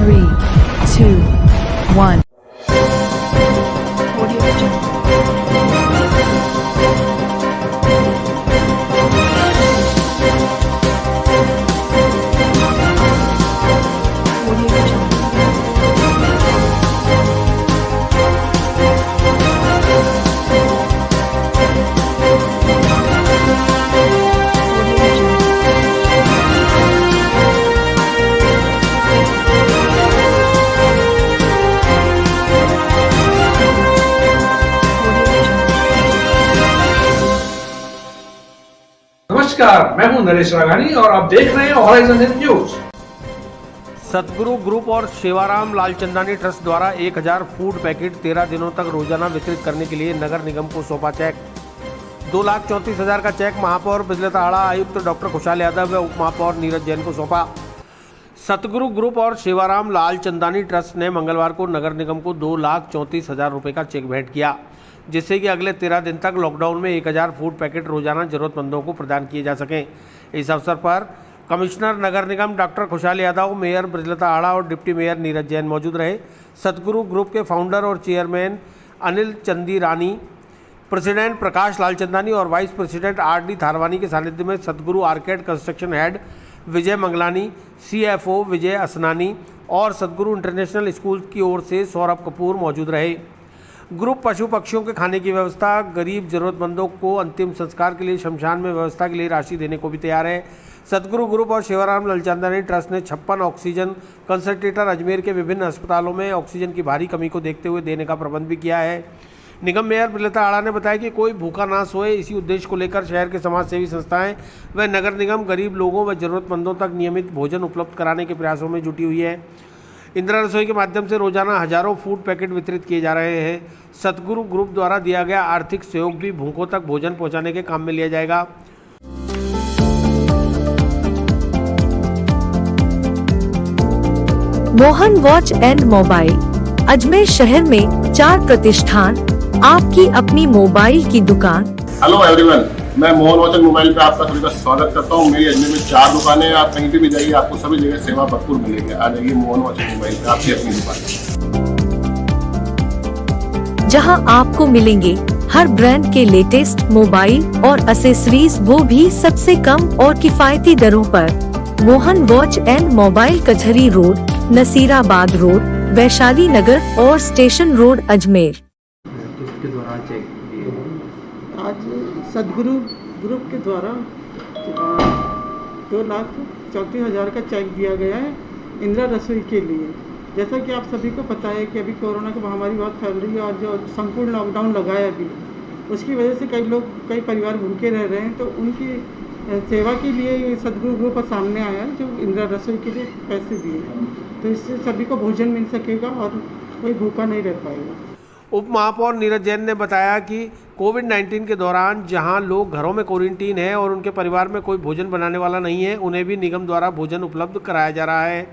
3, 2, 1. नमस्कार, मैं हूं नरेश राघानी और आप देख रहे हैं हॉराइजन न्यूज। सतगुरु ग्रुप और सेवाराम लालचंदानी ट्रस्ट द्वारा 1000 फूड पैकेट 13 दिनों तक रोजाना वितरित करने के लिए नगर निगम को सौंपा चेक। 2,34,000 का चेक महापौर बिजलता आड़ा, आयुक्त डॉक्टर खुशहाल यादव व उप महापौर नीरज जैन को सौंपा। सतगुरु ग्रुप और सेवाराम लालचंदानी ट्रस्ट ने मंगलवार को नगर निगम को 2,34,000 रुपये का चेक भेंट किया, जिससे कि अगले 13 दिन तक लॉकडाउन में 1000 फूड पैकेट रोजाना जरूरतमंदों को प्रदान किए जा सकें। इस अवसर पर कमिश्नर नगर निगम डॉक्टर खुशहाल यादव, मेयर ब्रजलता आड़ा और डिप्टी मेयर नीरज जैन मौजूद रहे। सतगुरु ग्रुप के फाउंडर और चेयरमैन अनिल चंदी रानी, प्रेसिडेंट प्रकाश लालचंदानी और वाइस प्रेसिडेंट आर.डी. थारवानी के सानिध्य में सतगुरु आर्केड कंस्ट्रक्शन हेड विजय मंगलानी, CFO विजय असनानी और सतगुरु इंटरनेशनल स्कूल की ओर से सौरभ कपूर मौजूद रहे। ग्रुप पशु पक्षियों के खाने की व्यवस्था, गरीब जरूरतमंदों को अंतिम संस्कार के लिए शमशान में व्यवस्था के लिए राशि देने को भी तैयार है। सतगुरु ग्रुप और सेवाराम लालचंदानी ट्रस्ट ने 56 ऑक्सीजन कंसंट्रेटर अजमेर के विभिन्न अस्पतालों में ऑक्सीजन की भारी कमी को देखते हुए देने का प्रबंध भी किया है। निगम मेयर बिजलता आड़ा ने बताया कि कोई भूखा ना सोए, इसी उद्देश्य को लेकर शहर के समाज सेवी संस्थाएं व नगर निगम गरीब लोगों व जरूरतमंदों तक नियमित भोजन उपलब्ध कराने के प्रयासों में जुटी हुई है। इंदिरा रसोई के माध्यम से रोजाना हजारों फूड पैकेट वितरित किए जा रहे हैं। सतगुरु ग्रुप द्वारा दिया गया आर्थिक सहयोग भी भूखों तक भोजन पहुंचाने के काम में लिया जाएगा। Mohan watch and mobile Ajmer शहर में 4 प्रतिष्ठान, आपकी अपनी मोबाइल की दुकान। हेलो एवरीवन, मैं मोहन वॉच एंड मोबाइल पे आपका सभी का स्वागत करता हूँ। मेरी अजमेर में 4 दुकानें हैं। आप कहीं पे भी जाइए, आपको सभी जगह सेवा भरपूर मिलेगी। आ जाइए मोहन वॉच एंड मोबाइल पे, आपकी अपनी दुकान, जहां आपको मिलेंगे हर ब्रांड के लेटेस्ट मोबाइल और एक्सेसरीज, वो भी सबसे कम और किफायती दरों पर। मोहन वॉच एंड मोबाइल, कचहरी रोड, नसीराबाद रोड, वैशाली नगर और स्टेशन रोड, अजमेर। आज सतगुरु ग्रुप के द्वारा 2,34,000 का चेक दिया गया है इंदिरा रसोई के लिए। जैसा कि आप सभी को पता है कि अभी कोरोना की महामारी बहुत फैल रही है और जो संपूर्ण लॉकडाउन लगा है अभी, उसकी वजह से कई परिवार भूखे रह रहे हैं। तो उनकी सेवा के लिए सतगुरु ग्रुप सामने आया है, जो इंदिरा रसोई के लिए पैसे दिए, तो इससे सभी को भोजन मिल सकेगा और कोई भूखा नहीं रह पाएगा। उप महापौर नीरज जैन ने बताया कि कोविड-19 के दौरान जहां लोग घरों में क्वारंटीन हैं और उनके परिवार में कोई भोजन बनाने वाला नहीं है, उन्हें भी निगम द्वारा भोजन उपलब्ध कराया जा रहा है।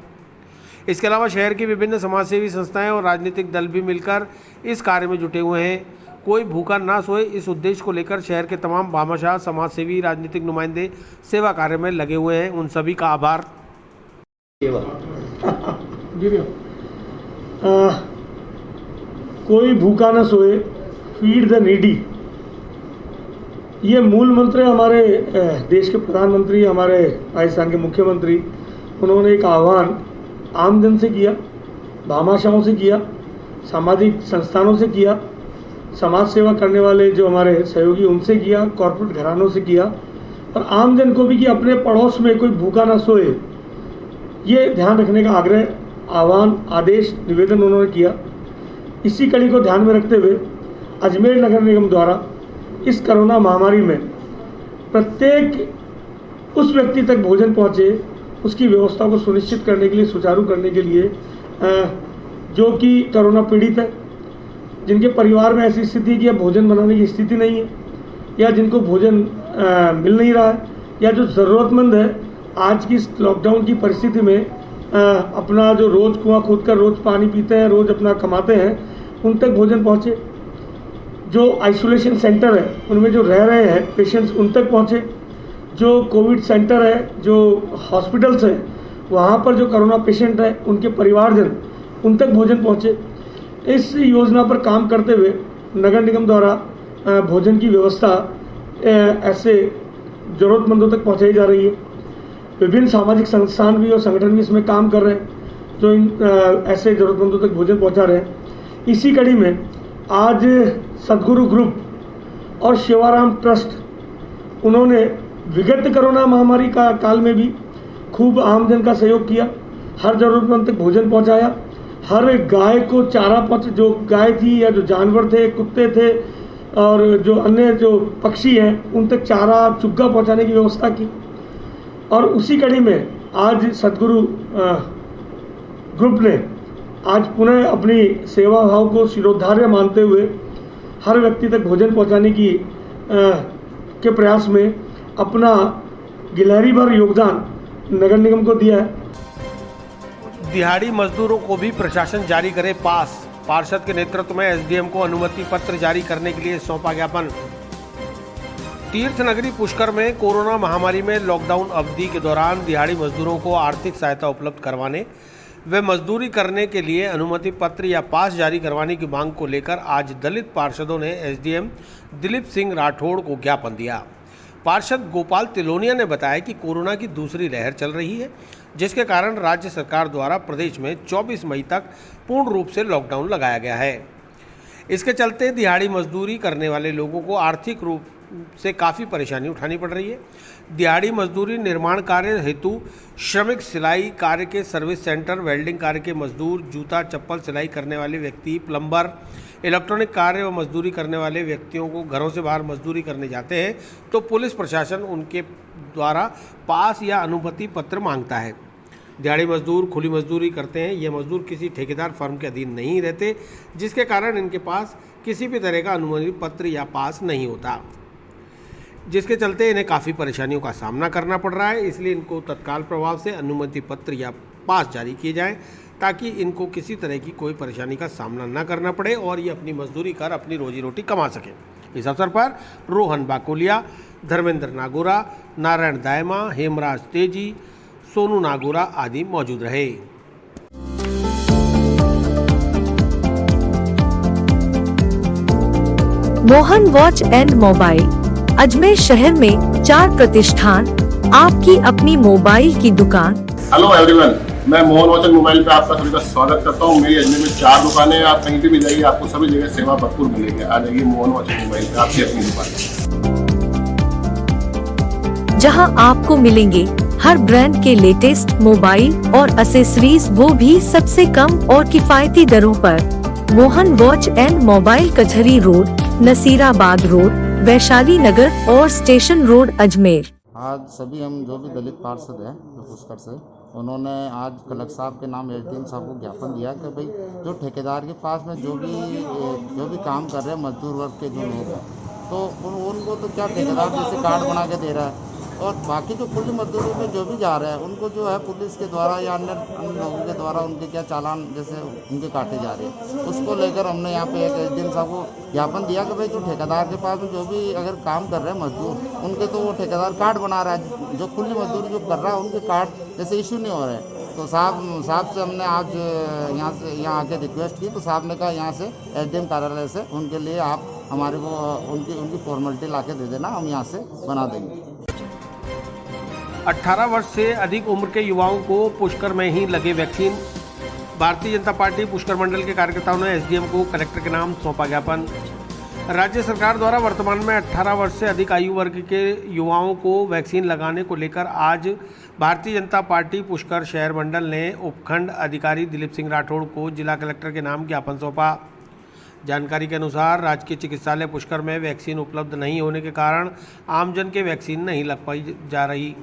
इसके अलावा शहर की विभिन्न समाजसेवी संस्थाएं और राजनीतिक दल भी मिलकर इस कार्य में जुटे हुए हैं। कोई भूखा ना सोए, इस उद्देश्य को लेकर शहर के तमाम भामाशाह, समाजसेवी, राजनीतिक नुमाइंदे सेवा कार्य में लगे हुए हैं। उन सभी का आभार। कोई भूखा न सोए, फीड द नीडी, ये मूल मंत्र हमारे देश के प्रधानमंत्री, हमारे राजस्थान के मुख्यमंत्री, उन्होंने एक आह्वान आमजन से किया, भामाशाहों से किया, सामाजिक संस्थानों से किया, समाज सेवा करने वाले जो हमारे सहयोगी उनसे किया, कॉर्पोरेट घरानों से किया और आमजन को भी कि अपने पड़ोस में कोई भूखा ना सोए, ये ध्यान रखने का आग्रह, आह्वान, आदेश, निवेदन उन्होंने किया। इसी कड़ी को ध्यान में रखते हुए अजमेर नगर निगम द्वारा इस कोरोना महामारी में प्रत्येक उस व्यक्ति तक भोजन पहुँचे, उसकी व्यवस्था को सुनिश्चित करने के लिए, सुचारू करने के लिए, जो कि कोरोना पीड़ित है, जिनके परिवार में ऐसी स्थिति है कि अब भोजन बनाने की स्थिति नहीं है, या जिनको भोजन मिल नहीं रहा है, या जो ज़रूरतमंद है आज की लॉकडाउन की परिस्थिति में अपना जो रोज़ कुआं खोद कर रोज़ पानी पीते हैं, रोज़ अपना कमाते हैं, उन तक भोजन पहुँचे। जो आइसोलेशन सेंटर है उनमें जो रह रहे हैं पेशेंट्स, उन तक पहुँचे। जो कोविड सेंटर है, जो हॉस्पिटल्स हैं, वहाँ पर जो कोरोना पेशेंट है उनके परिवारजन उन तक भोजन पहुँचे। इस योजना पर काम करते हुए नगर निगम द्वारा भोजन की व्यवस्था ऐसे ज़रूरतमंदों तक पहुँचाई जा रही है। विभिन्न सामाजिक संस्थान भी और संगठन भी इसमें काम कर रहे हैं जो इन ऐसे ज़रूरतमंदों तक भोजन पहुँचा रहे हैं। इसी कड़ी में आज सदगुरु ग्रुप और शिवाराम ट्रस्ट उन्होंने विगत कोरोना महामारी का काल में भी खूब आमजन का सहयोग किया, हर ज़रूरतमंद तक भोजन पहुँचाया। हर गाय को चारा जो गाय थी या जो जानवर थे, कुत्ते थे और जो अन्य जो पक्षी हैं उन तक चारा चुग्गा पहुंचाने की व्यवस्था की। और उसी कड़ी में आज सदगुरु ग्रुप ने आज पुनः अपनी सेवा भाव को शिरोधार्य मानते हुए हर व्यक्ति तक भोजन पहुंचाने की के प्रयास में अपना गिलहरी भर योगदान नगर निगम को दिया है। दिहाड़ी मजदूरों को भी प्रशासन जारी करे पास। पार्षद के नेतृत्व में एसडीएम को अनुमति पत्र जारी करने के लिए सौंपा ज्ञापन। तीर्थ नगरी पुष्कर में कोरोना महामारी में लॉकडाउन अवधि के दौरान दिहाड़ी मजदूरों को आर्थिक सहायता उपलब्ध करवाने व मजदूरी करने के लिए अनुमति पत्र या पास जारी करवाने की मांग को लेकर आज दलित पार्षदों ने एसडीएम दिलीप सिंह राठौड़ को ज्ञापन दिया। पार्षद गोपाल तिलोनिया ने बताया कि कोरोना की दूसरी लहर चल रही है, जिसके कारण राज्य सरकार द्वारा प्रदेश में 24 मई तक पूर्ण रूप से लॉकडाउन लगाया गया है। इसके चलते दिहाड़ी मजदूरी करने वाले लोगों को आर्थिक रूप से काफ़ी परेशानी उठानी पड़ रही है। दिहाड़ी मजदूरी निर्माण कार्य हेतु श्रमिक, सिलाई कार्य के सर्विस सेंटर, वेल्डिंग कार्य के मजदूर, जूता चप्पल सिलाई करने वाले व्यक्ति, प्लम्बर, इलेक्ट्रॉनिक कार्य व मजदूरी करने वाले व्यक्तियों को घरों से बाहर मजदूरी करने जाते हैं तो पुलिस प्रशासन उनके द्वारा पास या अनुमति पत्र मांगता है। दिहाड़ी मजदूर खुली मजदूरी करते हैं। ये मजदूर किसी ठेकेदार फर्म के अधीन नहीं रहते, जिसके कारण इनके पास किसी भी तरह का अनुमति पत्र या पास नहीं होता, जिसके चलते इन्हें काफ़ी परेशानियों का सामना करना पड़ रहा है। इसलिए इनको तत्काल प्रभाव से अनुमति पत्र या पास जारी किए जाएं ताकि इनको किसी तरह की कोई परेशानी का सामना न करना पड़े और ये अपनी मजदूरी कर अपनी रोजी रोटी कमा सकें। इस अवसर पर रोहन बाकोलिया, धर्मेंद्र नागोरा, नारायण दायमा, हेमराज तेजी, सोनू नागोरा आदि मौजूद रहे। Mohan watch and mobile Ajmer शहर में 4 प्रतिष्ठान, आपकी अपनी मोबाइल की दुकान। हेलो एवरीवन, मैं मोहन वॉच एंड मोबाइल पे आपका सभी का स्वागत करता हूँ। मेरी अजमेर में 4 दुकानें हैं। आप कहीं पे भी जाइए, आपको सभी जगह सेवा भरपूर मिलेगी। आ जाइए मोहन वॉच एंड मोबाइल पे, आपकी अपनी दुकान, जहां आपको मिलेंगे हर ब्रांड के लेटेस्ट मोबाइल और एसेसरीज, वो भी सबसे कम और किफायती दरों पर। मोहन वॉच एंड मोबाइल, कचहरी रोड, नसीराबाद रोड, वैशाली नगर और स्टेशन रोड, अजमेर। आज सभी हम जो भी दलित पार्षद हैं पुष्कर से, उन्होंने आज कलेक्टर साहब के नाम एसडीएम साहब को ज्ञापन दिया कि भाई जो ठेकेदार के पास में जो भी काम कर रहे हैं मजदूर वर्ग के जो लोग हैं, तो उनको तो क्या ठेकेदार जैसे कार्ड बना के दे रहा है, और बाकी जो कुल मजदूरों में जो भी जा रहे हैं उनको जो है पुलिस के द्वारा या अन्य लोगों के द्वारा उनके क्या चालान जैसे उनके काटे जा रहे हैं। उसको लेकर हमने यहाँ पे एक एसडीएम साहब को ज्ञापन दिया कि भाई जो ठेकेदार के पास में जो भी अगर काम कर रहे हैं मजदूर, उनके तो वो ठेकेदार कार्ड बना रहा है, जो खुली मजदूरी जो कर रहा है उनके कार्ड जैसे इशू नहीं हो रहे हैं। तो साहब से हमने आज यहाँ आके रिक्वेस्ट की, तो साहब ने कहा यहाँ से एसडीएम कार्यालय से उनके लिए आप हमारे को उनकी फॉर्मेलिटी ला के दे देना, हम यहाँ से बना देंगे। 18 वर्ष से अधिक उम्र के युवाओं को पुष्कर में ही लगे वैक्सीन। भारतीय जनता पार्टी पुष्कर मंडल के कार्यकर्ताओं ने एसडीएम को कलेक्टर के नाम सौंपा ज्ञापन। राज्य सरकार द्वारा वर्तमान में 18 वर्ष से अधिक आयु वर्ग के युवाओं को वैक्सीन लगाने को लेकर आज भारतीय जनता पार्टी पुष्कर शहर मंडल ने उपखंड अधिकारी दिलीप सिंह राठौड़ को जिला कलेक्टर के नाम ज्ञापन सौंपा। जानकारी के अनुसार राजकीय चिकित्सालय पुष्कर में वैक्सीन उपलब्ध नहीं होने के कारण आमजन के वैक्सीन नहीं लग पाई जा रही,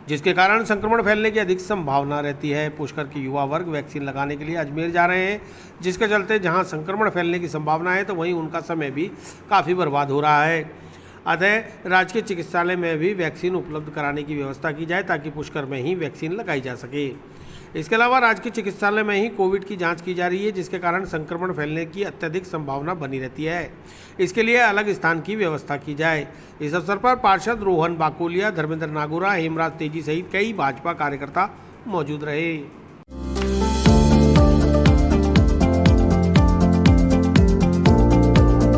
जिसके कारण संक्रमण फैलने की अधिक संभावना रहती है। पुष्कर के युवा वर्ग वैक्सीन लगाने के लिए अजमेर जा रहे हैं, जिसके चलते जहां संक्रमण फैलने की संभावना है तो वहीं उनका समय भी काफ़ी बर्बाद हो रहा है। अतः राजकीय चिकित्सालय में भी वैक्सीन उपलब्ध कराने की व्यवस्था की जाए ताकि पुष्कर में ही वैक्सीन लगाई जा सके। इसके अलावा राजकीय चिकित्सालय में ही कोविड की जांच की जा रही है, जिसके कारण संक्रमण फैलने की अत्यधिक संभावना बनी रहती है। इसके लिए अलग स्थान की व्यवस्था की जाए। इस अवसर पर पार्षद रोहन बाकोलिया, धर्मेंद्र नागोरा, हेमराज तेजी सहित कई भाजपा कार्यकर्ता मौजूद रहे।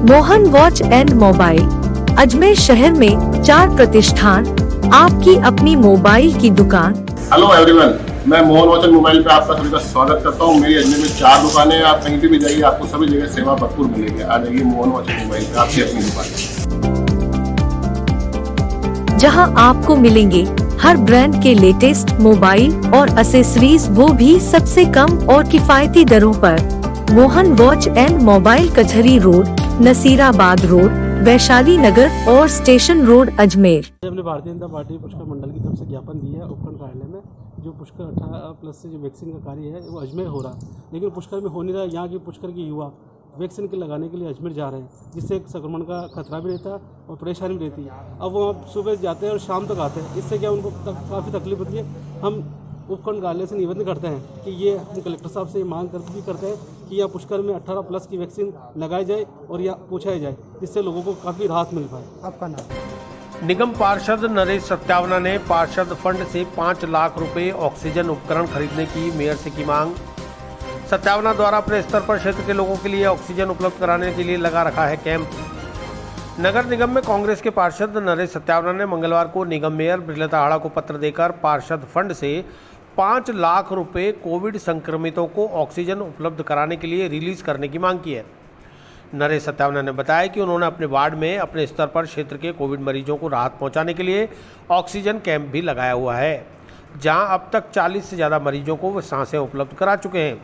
Mohan watch and mobile Ajmer शहर में 4 प्रतिष्ठान, आपकी अपनी मोबाइल की दुकान। हेलो एवरीवन, मैं मोहन वॉच एंड मोबाइल पे आपका सभी का स्वागत करता हूँ। मेरी अजमेर में 4 दुकानें हैं। आप कहीं भी जाइए, आपको सभी जगह सेवा भरपूर मिलेगी। आ जाइए मोहन वॉच एंड मोबाइल पे, आपकी अपनी दुकान, जहां आपको मिलेंगे हर ब्रांड के लेटेस्ट मोबाइल और एसेसरीज, वो भी सबसे कम और किफायती दरों पर। मोहन वॉच एंड मोबाइल कचहरी रोड, नसीराबाद रोड, वैशाली नगर और स्टेशन रोड, अजमेर। हमने भारतीय जनता पार्टी पुष्कर मंडल की तरफ से ज्ञापन दिया है उपखंड कार्यालय में। जो पुष्कर 18+ से जो वैक्सीन का कार्य है वो अजमेर हो रहा है, लेकिन पुष्कर में हो नहीं रहा है। यहाँ के पुष्कर के युवा वैक्सीन के लगाने के लिए अजमेर जा रहे हैं, जिससे एक संक्रमण का खतरा भी रहता है और परेशानी भी रहती है। अब वो सुबह जाते हैं और शाम तक आते हैं, इससे क्या उनको काफ़ी तकलीफ होती है। हम उपखंड कार्यालय से निवेदन करते हैं कि ये हम कलेक्टर साहब से मांग करते हैं कि यहाँ पुष्कर में 18+ की वैक्सीन लगाई जाए और या पूछाई जाए, जिससे लोगों को काफ़ी राहत मिल पाए। आपका नाम? निगम पार्षद नरेश सत्यावना ने पार्षद फंड से 5 लाख रुपए ऑक्सीजन उपकरण खरीदने की मेयर से की मांग। सत्यावना द्वारा अपने स्तर पर क्षेत्र के लोगों के लिए ऑक्सीजन उपलब्ध कराने के लिए लगा रखा है कैंप। नगर निगम में कांग्रेस के पार्षद नरेश सत्यावना ने मंगलवार को निगम मेयर बृजलता आड़ा को पत्र देकर पार्षद फंड से 5 लाख रुपए कोविड संक्रमितों को ऑक्सीजन उपलब्ध कराने के लिए रिलीज करने की मांग की है। नरेश सत्यावना ने बताया कि उन्होंने अपने वार्ड में अपने स्तर पर क्षेत्र के कोविड मरीजों को राहत पहुंचाने के लिए ऑक्सीजन कैंप भी लगाया हुआ है, जहां अब तक 40 से ज़्यादा मरीजों को वे सांसें उपलब्ध करा चुके हैं,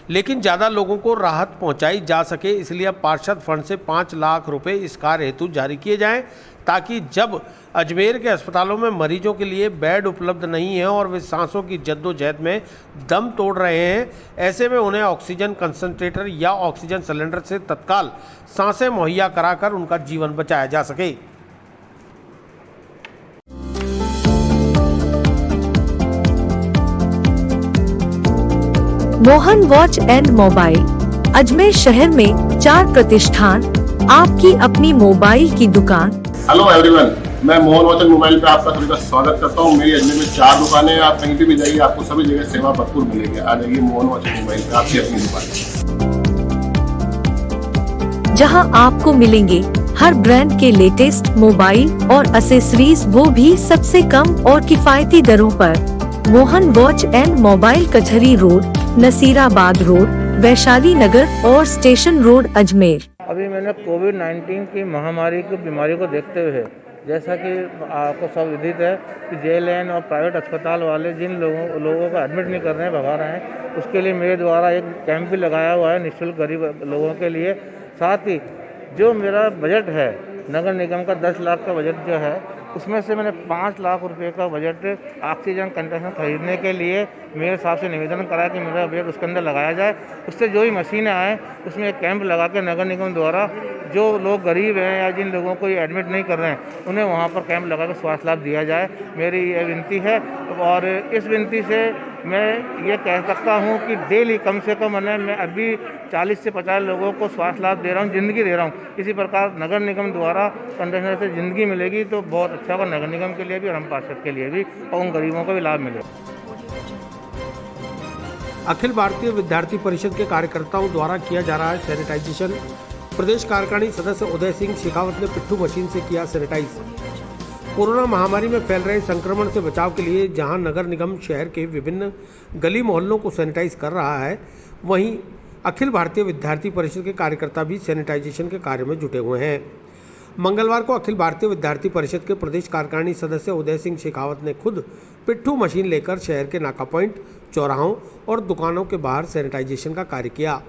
लेकिन ज़्यादा लोगों को राहत पहुंचाई जा सके, इसलिए अब पार्षद फंड से 5 लाख रुपए इस कार्य हेतु जारी किए जाएं, ताकि जब अजमेर के अस्पतालों में मरीजों के लिए बेड उपलब्ध नहीं है और वे सांसों की जद्दोजहद में दम तोड़ रहे हैं, ऐसे में उन्हें ऑक्सीजन कंसंट्रेटर या ऑक्सीजन सिलेंडर से तत्काल सांसें मुहैया कराकर उनका जीवन बचाया जा सके। Mohan watch and mobile Ajmer शहर में 4 प्रतिष्ठान, आपकी अपनी मोबाइल की दुकान। हेलो एवरीवन, मैं मोहन वॉच एंड मोबाइल पे आपका सभी का स्वागत करता हूँ। मेरी अजमेर में 4 दुकानें हैं। आप कहीं भी जाइए, आपको सभी जगह सेवा भरपूर मिलेगी। आ जाइए मोहन वॉच एंड मोबाइल पे, आपकी अपनी दुकान, जहां आपको मिलेंगे हर ब्रांड के लेटेस्ट मोबाइल और एसेसरीज, वो भी सबसे कम और किफायती दरों पर। मोहन वॉच एंड मोबाइल कचहरी रोड, नसीराबाद रोड, वैशाली नगर और स्टेशन रोड, अजमेर। अभी मैंने कोविड-19 की महामारी की बीमारी को देखते हुए, जैसा कि आपको सब विदित है कि JLN और प्राइवेट अस्पताल वाले जिन लोगों को एडमिट नहीं कर रहे हैं, भगा रहे हैं, उसके लिए मेरे द्वारा एक कैंप भी लगाया हुआ है निःशुल्क गरीब लोगों के लिए। साथ ही जो मेरा बजट है नगर निगम का 10 लाख का बजट जो है, उसमें से मैंने 5 लाख रुपए का बजट ऑक्सीजन कंटेनर खरीदने के लिए मेयर साहब से निवेदन करा कि मेरा बजट उसके अंदर लगाया जाए। उससे जो भी मशीनें आएँ उसमें एक कैंप लगा के नगर निगम द्वारा जो लोग गरीब हैं या जिन लोगों को ये एडमिट नहीं कर रहे हैं, उन्हें वहाँ पर कैंप लगा कर स्वास्थ्य लाभ दिया जाए, मेरी ये विनती है। और इस विनती से मैं ये कह सकता हूँ कि डेली कम से कम मैं अभी 40 से 50 लोगों को स्वास्थ्य लाभ दे रहा हूँ, ज़िंदगी दे रहा हूँ। इसी प्रकार नगर निगम द्वारा कंटेनर से ज़िंदगी मिलेगी तो बहुत अच्छा होगा नगर निगम के लिए भी और हम पार्षद के लिए भी, और उन गरीबों को भी लाभ मिलेगा। अखिल भारतीय विद्यार्थी परिषद के कार्यकर्ताओं द्वारा किया जा रहा है सैनिटाइजेशन। प्रदेश कार्यकारिणी सदस्य उदय सिंह शेखावत ने पिट्ठू मशीन से किया सैनिटाइज। कोरोना महामारी में फैल रहे संक्रमण से बचाव के लिए जहां नगर निगम शहर के विभिन्न गली मोहल्लों को सैनिटाइज कर रहा है, वहीं अखिल भारतीय विद्यार्थी परिषद के कार्यकर्ता भी सैनिटाइजेशन के कार्य में जुटे हुए हैं। मंगलवार को अखिल भारतीय विद्यार्थी परिषद के प्रदेश कार्यकारिणी सदस्य उदय सिंह शेखावत ने खुद पिट्ठू मशीन लेकर शहर के नाका पॉइंट, चौराहों और दुकानों के बाहर सैनिटाइजेशन का कार्य किया।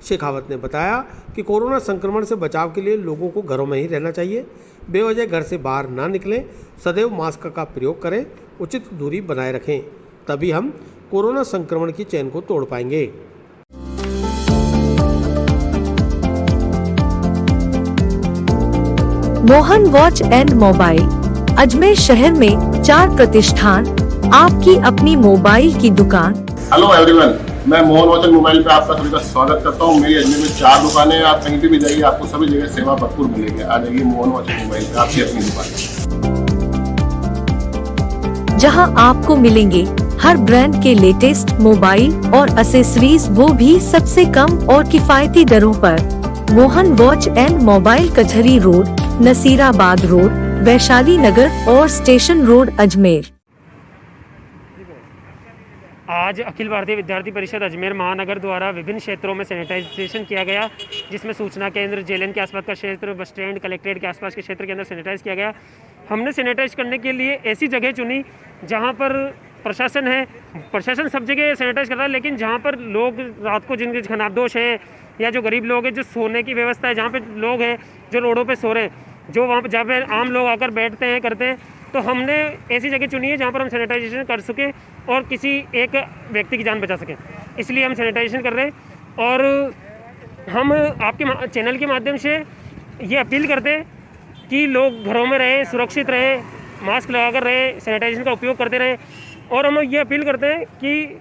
शेखावत ने बताया कि कोरोना संक्रमण से बचाव के लिए लोगों को घरों में ही रहना चाहिए, बेवजह घर से बाहर ना निकलें, सदैव मास्क का प्रयोग करें, उचित दूरी बनाए रखें, तभी हम कोरोना संक्रमण की चेन को तोड़ पाएंगे। Mohan watch and mobile Ajmer शहर में 4 प्रतिष्ठान, आपकी अपनी मोबाइल की दुकान। हेलो एवरीवन, मैं मोहन वॉच एंड मोबाइल पे आपका सभी का स्वागत करता हूँ। मेरी अजमेर में 4 दुकानें हैं। आप कहीं भी जाइए, आपको सभी जगह सेवा भरपूर मिलेगी। आ जाइए मोहन वॉच एंड मोबाइल पे, आपकी अपनी दुकान, जहां आपको मिलेंगे हर ब्रांड के लेटेस्ट मोबाइल और एसेसरीज, वो भी सबसे कम और किफायती दरों पर। मोहन वॉच एंड मोबाइल, कचहरी रोड, नसीराबाद रोड, वैशाली नगर और स्टेशन रोड, अजमेर। आज अखिल भारतीय विद्यार्थी परिषद अजमेर महानगर द्वारा विभिन्न क्षेत्रों में सैनिटाइजेशन किया गया, जिसमें सूचना केंद्र, जेएलएन के आसपास का क्षेत्र, बस स्टैंड, कलेक्ट्रेट के आसपास के क्षेत्र के अंदर सैनिटाइज किया गया। हमने सैनिटाइज करने के लिए ऐसी जगह चुनी जहां पर प्रशासन है। प्रशासन सब जगह सैनिटाइज कर रहा है, लेकिन जहां पर लोग रात को जिनके खनाबदोश है या जो गरीब लोग हैं, जो सोने की व्यवस्था है, जहाँ पे लोग हैं जो रोडों पे सो रहे हैं, जो वहाँ पर जहाँ पे आम लोग आकर बैठते हैं करते हैं, तो हमने ऐसी जगह चुनी है जहाँ पर हम सैनिटाइजेशन कर सके और किसी एक व्यक्ति की जान बचा सकें। इसलिए हम सैनिटाइजेशन कर रहे हैं और हम आपके चैनल के माध्यम से ये अपील करते हैं कि लोग घरों में रहें, सुरक्षित रहें, मास्क लगाकर रहें, सैनिटाइजेशन का उपयोग करते रहें। और हम ये अपील करते हैं कि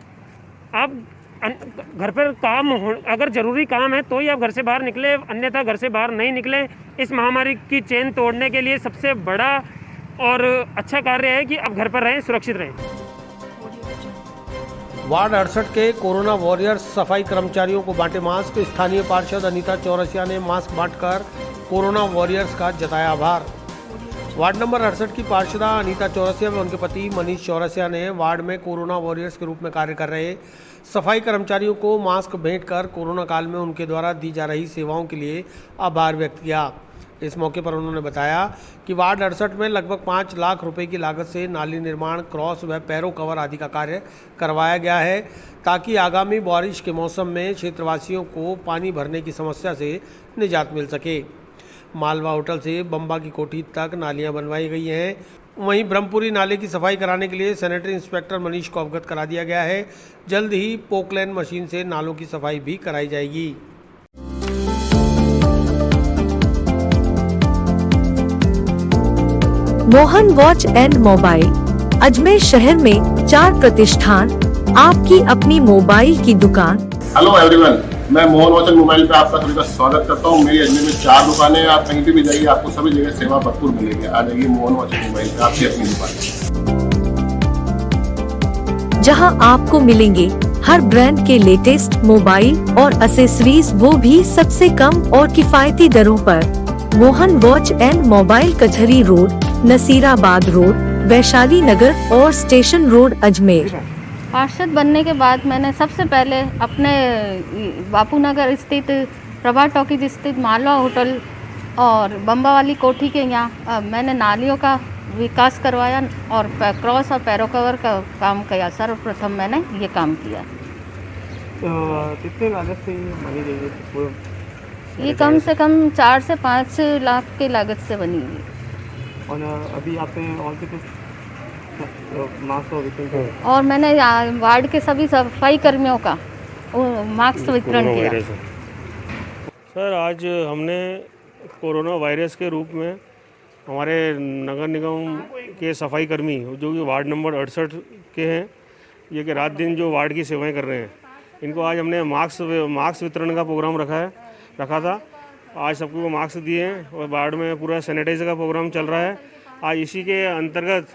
आप घर पर काम हो, अगर ज़रूरी काम है तो ही आप घर से बाहर निकले, अन्यथा घर से बाहर नहीं निकले। इस महामारी की चेन तोड़ने के लिए सबसे बड़ा और अच्छा कार्य है कि आप घर पर रहें, सुरक्षित रहें। वार्ड 68 के कोरोना वॉरियर्स सफाई कर्मचारियों को बांटे मास्क। स्थानीय पार्षद अनीता चौरसिया ने मास्क बांटकर कोरोना वॉरियर्स का जताया आभार। वार्ड नंबर 68 की पार्षदा अनीता चौरसिया व उनके पति मनीष चौरसिया ने वार्ड में कोरोना वॉरियर्स के रूप में कार्य कर रहे सफाई कर्मचारियों को मास्क भेंट कर कोरोना काल में उनके द्वारा दी जा रही सेवाओं के लिए आभार व्यक्त किया। इस मौके पर उन्होंने बताया कि वार्ड 68 में लगभग 5 लाख रुपए की लागत से नाली निर्माण, क्रॉस व पैरो कवर आदि का कार्य करवाया गया है, ताकि आगामी बारिश के मौसम में क्षेत्रवासियों को पानी भरने की समस्या से निजात मिल सके। मालवा होटल से बम्बा की कोठी तक नालियां बनवाई गई हैं। वहीं ब्रह्मपुरी नाले की सफाई कराने के लिए सैनिटरी इंस्पेक्टर मनीष को अवगत करा दिया गया है। जल्द ही पोकलैन मशीन से नालों की सफाई भी कराई जाएगी। Mohan watch and mobile, Ajmer शहर में 4 प्रतिष्ठान, आपकी अपनी मोबाइल की दुकान। हेलो एवरीवन, मैं मोहन वॉच एंड मोबाइल पे आपका सभी का स्वागत करता हूँ। मेरी अजमेर में 4 दुकानें हैं। आप कहीं भी जाइए, आपको सभी जगह सेवा भरपूर मिलेगी। आ जाइए मोहन वॉच एंड मोबाइल पे, आपकी अपनी दुकान, जहां आपको मिलेंगे हर ब्रांड के लेटेस्ट मोबाइल और एसेसरीज, वो भी सबसे कम और किफायती दरों पर। मोहन वॉच एंड मोबाइल, कचहरी रोड, नसीराबाद रोड, वैशाली नगर और स्टेशन रोड, अजमेर। पार्षद बनने के बाद मैंने सबसे पहले अपने बापू नगर स्थित प्रभा टॉकीज स्थित मालवा होटल और बम्बा वाली कोठी के यहाँ मैंने नालियों का विकास करवाया और क्रॉस और पैरो कवर का काम किया। सर्वप्रथम मैंने ये काम किया। कितने लागत से बनी रही? ये कम से कम 4 से 5 लाख की लागत से बनी हुई। और अभी आपने और कितने मास्क और मैंने वार्ड के सभी सफाई कर्मियों का मास्क वितरण किया। सर, आज हमने कोरोना वायरस के रूप में हमारे नगर निगम के सफाई कर्मी जो कि वार्ड नंबर 68 के हैं, ये कि रात दिन जो वार्ड की सेवाएं कर रहे हैं, इनको आज हमने मास्क वितरण का प्रोग्राम रखा था। आज सबको मास्क दिए हैं और वार्ड में पूरा सैनिटाइजर का प्रोग्राम चल रहा है। आज इसी के अंतर्गत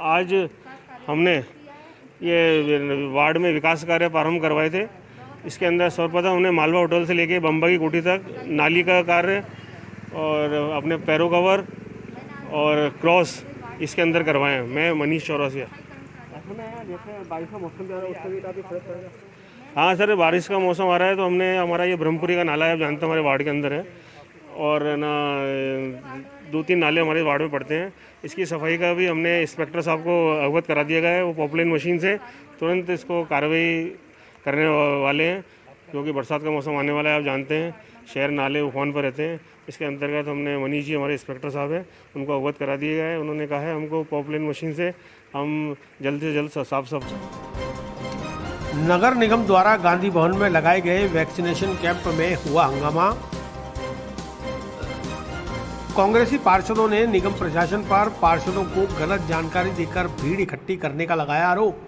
आज हमने ये वार्ड में विकास कार्य प्रारंभ करवाए थे। इसके अंदर सर्वप्रथम हमने मालवा होटल से लेके बम्बा की कोठी तक नाली का कार्य और अपने पैरो कवर और क्रॉस इसके अंदर करवाए हैं। मैं मनीष चौरसिया। बारिश का मौसम जा रहा है, उससे भी काफ़ी फर्क पड़ेगा। हाँ सर, बारिश का मौसम आ रहा है तो हमने हमारा ये ब्रह्मपुरी का नाला है, आप जानते हैं हमारे वार्ड के अंदर है, और ना 2-3 नाले हमारे वार्ड में पड़ते हैं। इसकी सफाई का भी हमने इंस्पेक्टर साहब को अवगत करा दिया गया है। वो पॉपुलर मशीन से तुरंत इसको कार्रवाई करने वाले हैं, क्योंकि बरसात का मौसम आने वाला है। आप जानते हैं शहर नाले उफान पर रहते हैं। इसके अंतर्गत हमने मनीष जी हमारे इंस्पेक्टर साहब हैं, उनको अवगत करा दिया गया है। उन्होंने कहा है हमको पॉपुलर मशीन से हम जल्द से जल्द साफ नगर निगम द्वारा गांधी भवन में लगाए गए वैक्सीनेशन कैंप में हुआ हंगामा। कांग्रेसी पार्षदों ने निगम प्रशासन पर पार्षदों को गलत जानकारी देकर भीड़ इकट्ठी करने का लगाया आरोप।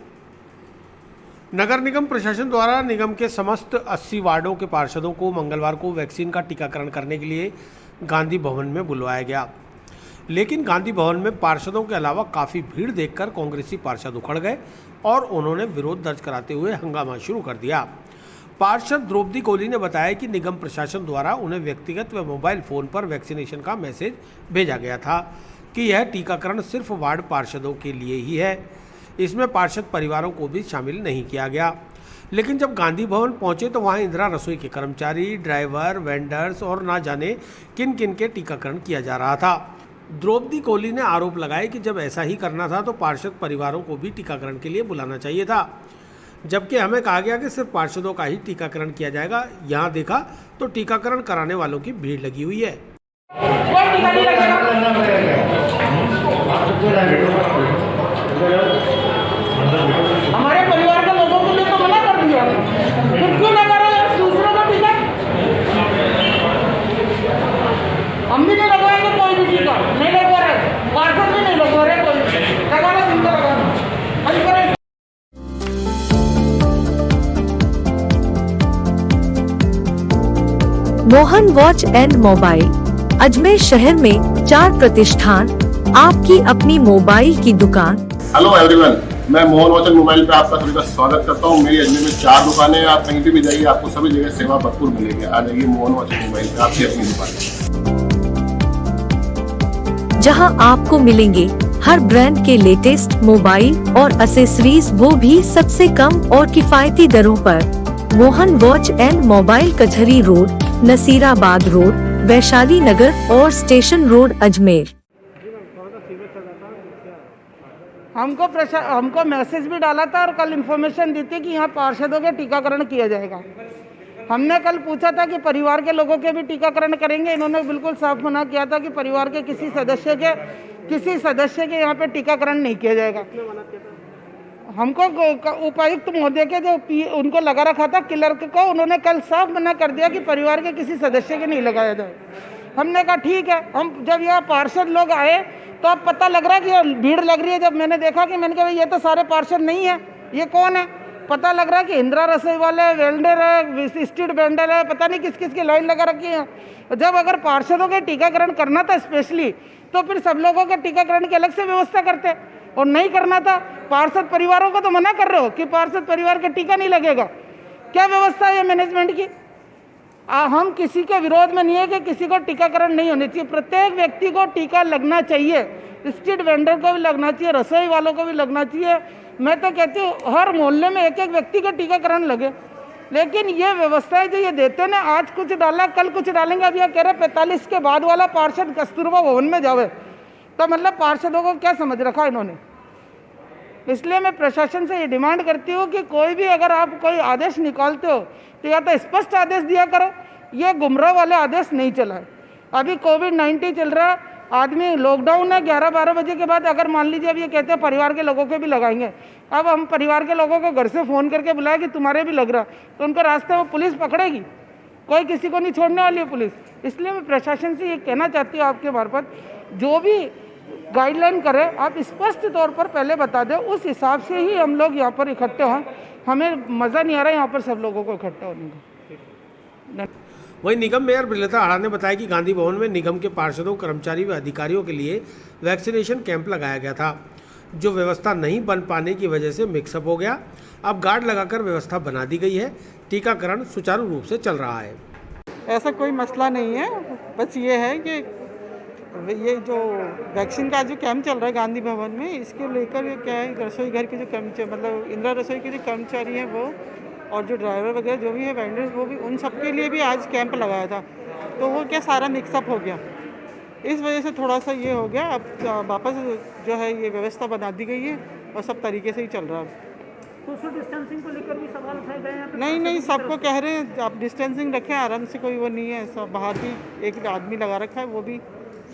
नगर निगम प्रशासन द्वारा निगम के समस्त 80 वार्डों के पार्षदों को मंगलवार को वैक्सीन का टीकाकरण करने के लिए गांधी भवन में बुलवाया गया। लेकिन गांधी भवन में पार्षदों के अलावा काफ़ी भीड़ देखकर कांग्रेसी पार्षद उखड़ गए और उन्होंने विरोध दर्ज कराते हुए हंगामा शुरू कर दिया। पार्षद द्रौपदी कोहली ने बताया कि निगम प्रशासन द्वारा उन्हें व्यक्तिगत व मोबाइल फ़ोन पर वैक्सीनेशन का मैसेज भेजा गया था कि यह टीकाकरण सिर्फ वार्ड पार्षदों के लिए ही है, इसमें पार्षद परिवारों को भी शामिल नहीं किया गया। लेकिन जब गांधी भवन पहुंचे तो वहां इंदिरा रसोई के कर्मचारी, ड्राइवर, वेंडर्स और ना जाने किन किन के टीकाकरण किया जा रहा था। द्रौपदी कोहली ने आरोप लगाया कि जब ऐसा ही करना था तो पार्षद परिवारों को भी टीकाकरण के लिए बुलाना चाहिए था, जबकि हमें कहा गया कि सिर्फ पार्षदों का ही टीकाकरण किया जाएगा। यहाँ देखा तो टीकाकरण कराने वालों की भीड़ लगी हुई है। हमारे परिवार के लोगों को लिए तो मना कर दिया, खुद क्यों लगा रहे हैं दूसरों का टीका? हम भी नहीं लगवाएंगे कोई भी टीका, नहीं लगवा रहे, पार्षद भी नहीं लगवा रहे, कोई लगाना जिनका लगाना। Mohan watch and mobile Ajmer शहर में 4 प्रतिष्ठान, आपकी अपनी मोबाइल की दुकान। हेलो एवरीवन, मैं मोहन वॉच एंड मोबाइल पे आपका सभी का स्वागत करता हूँ। मेरी अजमेर में 4 दुकानें हैं, आप कहीं भी जाइए आपको सभी जगह सेवा भरपूर मिलेगी। आ जाइए मोहन वॉच एंड मोबाइल पे, आपकी अपनी दुकान, जहां आपको मिलेंगे हर ब्रांड के लेटेस्ट मोबाइल और एसेसरीज, वो भी सबसे कम और किफायती दरों पर। मोहन वॉच एंड मोबाइल, कचहरी रोड, नसीराबाद रोड, वैशाली नगर और स्टेशन रोड, अजमेर। हमको मैसेज भी डाला था और कल इन्फॉर्मेशन दी थी कि यहाँ पार्षदों के टीकाकरण किया जाएगा। हमने कल पूछा था कि परिवार के लोगों के भी टीकाकरण करेंगे, इन्होंने बिल्कुल साफ मना किया था कि परिवार के किसी सदस्य के यहाँ पे टीकाकरण नहीं किया जाएगा। हमको उपायुक्त महोदय के जो उनको लगा रखा था क्लर्क को, उन्होंने कल साफ मना कर दिया कि परिवार के किसी सदस्य के नहीं लगाया जाए। हमने कहा ठीक है। हम जब यहाँ पार्षद लोग आए तो अब पता लग रहा है कि भीड़ लग रही है। जब मैंने देखा कि मैंने कहा ये तो सारे पार्षद नहीं है, ये कौन है? पता लग रहा है कि इंदिरा रसोई वाले, वेल्डर है, स्ट्रीट वेंडर है, पता नहीं किस किस की लाइन लगा रखी है। जब अगर पार्षदों के टीकाकरण करना था स्पेशली, तो फिर सब लोगों के टीकाकरण की अलग से व्यवस्था करते, और नहीं करना था। पार्षद परिवारों को तो मना कर रहे हो कि पार्षद परिवार का टीका नहीं लगेगा। क्या व्यवस्था है मैनेजमेंट की? हम किसी के विरोध में नहीं है कि किसी को टीकाकरण नहीं होनी चाहिए। प्रत्येक व्यक्ति को टीका लगना चाहिए, स्ट्रीट वेंडर को भी लगना चाहिए, रसोई वालों को भी लगना चाहिए। मैं तो कहती हूँ हर मोहल्ले में एक एक व्यक्ति का टीकाकरण लगे। लेकिन ये व्यवस्थाएं जो ये देते ना, आज कुछ डाला कल कुछ डालेंगे। अब यह कह रहे 45 के बाद वाला पार्षद कस्तूरबा भवन में जावे, तो मतलब पार्षदों को क्या समझ रखा इन्होंने। इसलिए मैं प्रशासन से ये डिमांड करती हूँ कि कोई भी अगर आप कोई आदेश निकालते हो तो या तो स्पष्ट आदेश दिया करो, ये गुमराह वाले आदेश नहीं चला है। अभी कोविड-19 चल रहा है, आदमी लॉकडाउन है, 11-12 बजे के बाद अगर मान लीजिए अब ये कहते हैं परिवार के लोगों को भी लगाएंगे। अब हम परिवार के लोगों को घर से फ़ोन करके बुलाए कि तुम्हारे भी लग रहा, तो उनको रास्ते में पुलिस पकड़ेगी, कोई किसी को नहीं छोड़ने वाली है पुलिस। इसलिए मैं प्रशासन से ये कहना चाहती हूँ आपके मार्फत, जो भी गाइडलाइन करें आप स्पष्ट तौर पर पहले बता दें, उस हिसाब से ही हम लोग यहाँ पर इकट्ठे हों। हमें मज़ा नहीं आ रहा है यहाँ पर सब लोगों को इकट्ठा होने का। वहीं निगम मेयर ब्रिलता आड़ा ने बताया कि गांधी भवन में निगम के पार्षदों, कर्मचारी व अधिकारियों के लिए वैक्सीनेशन कैंप लगाया गया था, जो व्यवस्था नहीं बन पाने की वजह से मिक्सअप हो गया। अब गार्ड लगाकर व्यवस्था बना दी गई है, टीकाकरण सुचारू रूप से चल रहा है। ऐसा कोई मसला नहीं है, बस ये है कि ये जो वैक्सीन का जो कैंप चल रहा है गांधी भवन में, इसके लेकर क्या है, रसोई घर के जो कर्मचारी, मतलब इंदिरा रसोई के जो कर्मचारी हैं वो, और जो ड्राइवर वगैरह जो भी है, वेंडर्स, वो भी, उन सब के लिए भी आज कैंप लगाया था। तो वो क्या सारा मिक्सअप हो गया, इस वजह से थोड़ा सा ये हो गया। अब वापस जो है ये व्यवस्था बना दी गई है और सब तरीके से ही चल रहा है। सोशल डिस्टेंसिंग को लेकर भी सवाल उठाए गए हैं? नहीं, सबको कह रहे हैं आप डिस्टेंसिंग रखें, आराम से, कोई वो नहीं है। सब बाहर भी एक आदमी लगा रखा है, वो भी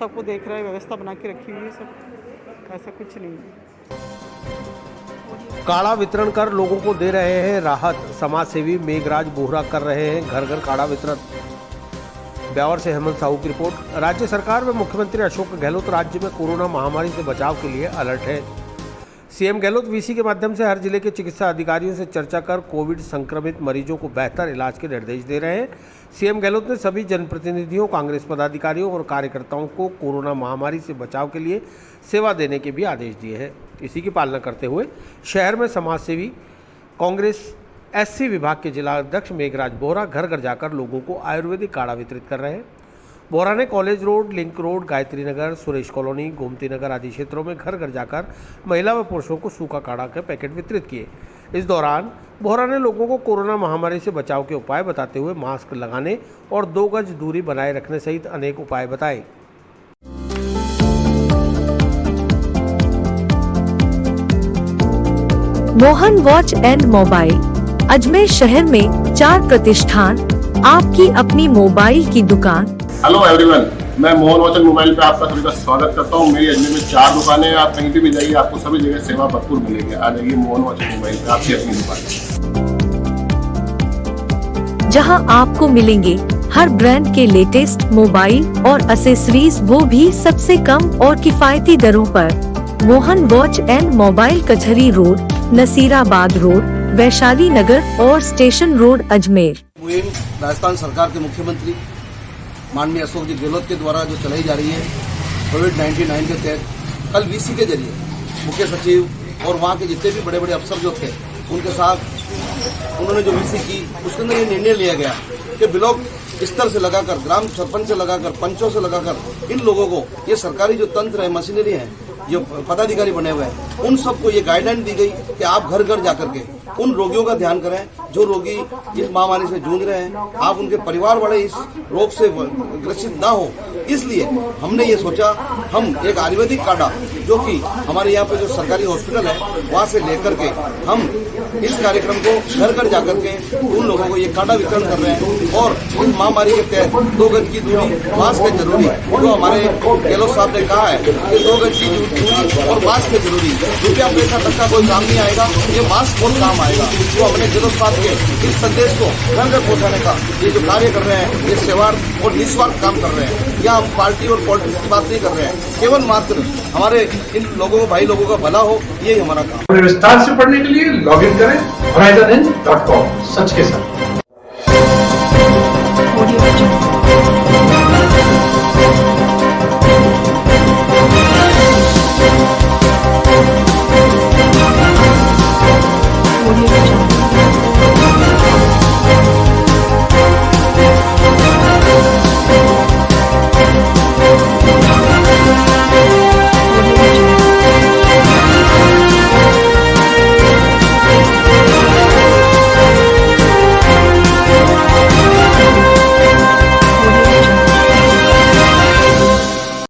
सबको देख रहा है, व्यवस्था बना के रखी हुई है, सब ऐसा कुछ नहीं है। काढ़ा वितरण कर लोगों को दे रहे हैं राहत, समाज सेवी मेघराज बोहरा कर रहे हैं घर घर काढ़ा वितरण। ब्यावर से हेमंत साहू की रिपोर्ट। राज्य सरकार व मुख्यमंत्री अशोक गहलोत राज्य में कोरोना महामारी से बचाव के लिए अलर्ट है। सीएम गहलोत वीसी के माध्यम से हर जिले के चिकित्सा अधिकारियों से चर्चा कर कोविड संक्रमित मरीजों को बेहतर इलाज के निर्देश दे रहे हैं। सीएम गहलोत ने सभी जनप्रतिनिधियों, कांग्रेस पदाधिकारियों और कार्यकर्ताओं को कोरोना महामारी से बचाव के लिए सेवा देने के भी आदेश दिए हैं। इसी की पालना करते हुए शहर में समाजसेवी कांग्रेस एससी विभाग के जिला अध्यक्ष मेघराज बोहरा घर घर जाकर लोगों को आयुर्वेदिक काढ़ा वितरित कर रहे हैं। बोहरा ने college road, link road, Gayatri Nagar, Suresh colony, Gomti Nagar आदि क्षेत्रों में घर घर जाकर महिला व पुरुषों को सूखा काढ़ा के पैकेट वितरित किए। इस दौरान बोहरा ने लोगों को कोरोना महामारी से बचाव के उपाय बताते हुए मास्क लगाने और 2 गज दूरी बनाए रखने सहित अनेक उपाय बताए। Mohan watch and mobile Ajmer शहर में 4 प्रतिष्ठान, आपकी अपनी मोबाइल की दुकान। हेलो एवरीवन, मैं मोहन वॉच एंड मोबाइल पे आपका सभी का स्वागत करता हूँ। मेरी अजमेर में 4 दुकानें हैं। आप कहीं भी जाइए, आपको सभी जगह सेवा भरपूर मिलेगी। आ जाइए मोहन वॉच एंड मोबाइल पे, आपकी अपनी दुकान, जहां आपको मिलेंगे हर ब्रांड के लेटेस्ट मोबाइल और एसेसरीज, वो भी सबसे कम और किफायती दरों पर। मोहन वॉच एंड मोबाइल, कचहरी रोड, नसीराबाद रोड, वैशाली नगर और स्टेशन रोड, अजमेर। राजस्थान सरकार के मुख्यमंत्री माननीय अशोक जी गहलोत के द्वारा जो चलाई जा रही है कोविड-19 के तहत, कल वीसी के जरिए मुख्य सचिव और वहाँ के जितने भी बड़े बड़े अफसर जो थे उनके साथ उन्होंने जो वीसी की, उसके अंदर ये निर्णय लिया गया कि ब्लॉक स्तर से लगाकर, ग्राम सरपंच से लगाकर, पंचों से लगाकर इन लोगों को ये सरकारी जो तंत्र है, मशीनरी है, जो पदाधिकारी बने हुए हैं, उन सबको ये गाइडलाइन दी गई कि आप घर घर जाकर के उन रोगियों का ध्यान करें जो रोगी इस महामारी से जूझ रहे हैं, आप उनके परिवार वाले इस रोग से ग्रसित ना हो। इसलिए हमने ये सोचा हम एक आयुर्वेदिक काढ़ा जो कि हमारे यहाँ पे जो सरकारी हॉस्पिटल है वहाँ से लेकर के हम इस कार्यक्रम को घर घर जाकर के उन लोगों को ये काढ़ा वितरण कर रहे हैं। और इस महामारी के तहत 2 गज की दूरी, मास्क है जरूरी, जो हमारे गहलोत साहब ने कहा है कि 2 गज की दूरी और मास्क है जरूरी। रुपया पैसा तक का कोई काम नहीं आएगा, ये मास्क बहुत काम आएगा। तो हमने गहलोत साहब के इस संदेश को घर घर पहुँचाने का ये जो कार्य कर रहे हैं, ये सेवा और निस्वार्थ काम कर रहे हैं। या हम पार्टी और पॉलिटिक्स की बात नहीं कर रहे हैं, केवल मात्र हमारे इन लोगों, भाई लोगों का भला हो, यही हमारा काम। विस्तार से पढ़ने के लिए लॉगिन करें horizonn.com, सच के साथ।